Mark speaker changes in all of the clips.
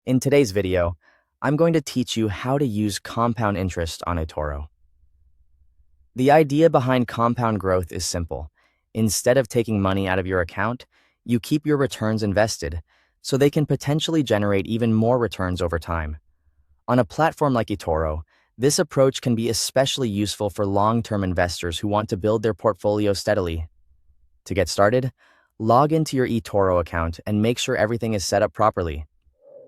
Speaker 1: In today's video, I'm going to teach you how to use compound interest on eToro. The idea behind compound growth is simple. Instead of taking money out of your account, you keep your returns invested, so they can potentially generate even more returns over time. On a platform like eToro, this approach can be especially useful for long-term investors who want to build their portfolio steadily. To get started, log into your eToro account and make sure everything is set up properly.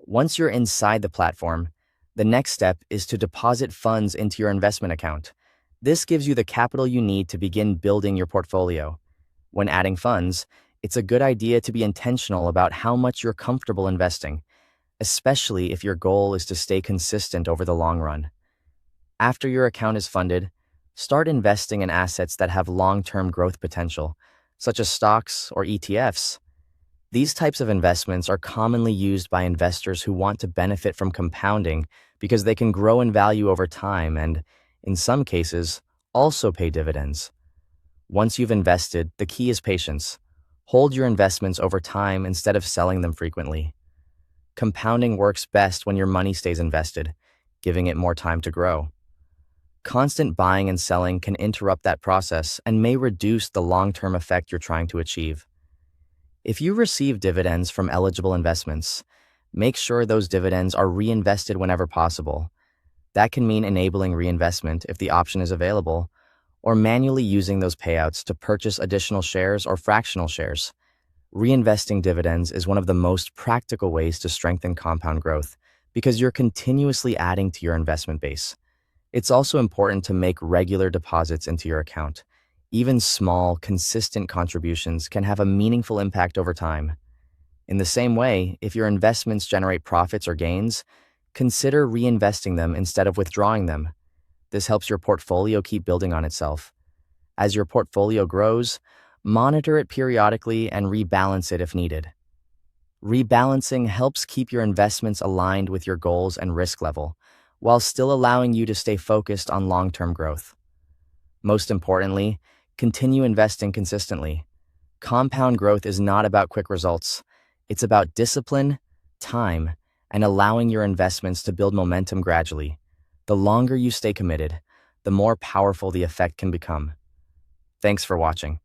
Speaker 1: Once you're inside the platform, the next step is to deposit funds into your investment account. This gives you the capital you need to begin building your portfolio. When adding funds, it's a good idea to be intentional about how much you're comfortable investing, especially if your goal is to stay consistent over the long run. After your account is funded, start investing in assets that have long-term growth potential, such as stocks or ETFs. These types of investments are commonly used by investors who want to benefit from compounding because they can grow in value over time and, in some cases, also pay dividends. Once you've invested, the key is patience. Hold your investments over time instead of selling them frequently. Compounding works best when your money stays invested, giving it more time to grow. Constant buying and selling can interrupt that process and may reduce the long-term effect you're trying to achieve. If you receive dividends from eligible investments, make sure those dividends are reinvested whenever possible. That can mean enabling reinvestment if the option is available, or manually using those payouts to purchase additional shares or fractional shares. Reinvesting dividends is one of the most practical ways to strengthen compound growth because you're continuously adding to your investment base. It's also important to make regular deposits into your account. Even small, consistent contributions can have a meaningful impact over time. In the same way, if your investments generate profits or gains, consider reinvesting them instead of withdrawing them. This helps your portfolio keep building on itself. As your portfolio grows, monitor it periodically and rebalance it if needed. Rebalancing helps keep your investments aligned with your goals and risk level, while still allowing you to stay focused on long-term growth. Most importantly, continue investing consistently. Compound growth is not about quick results. It's about discipline, time, and allowing your investments to build momentum gradually. The longer you stay committed, the more powerful the effect can become. Thanks for watching.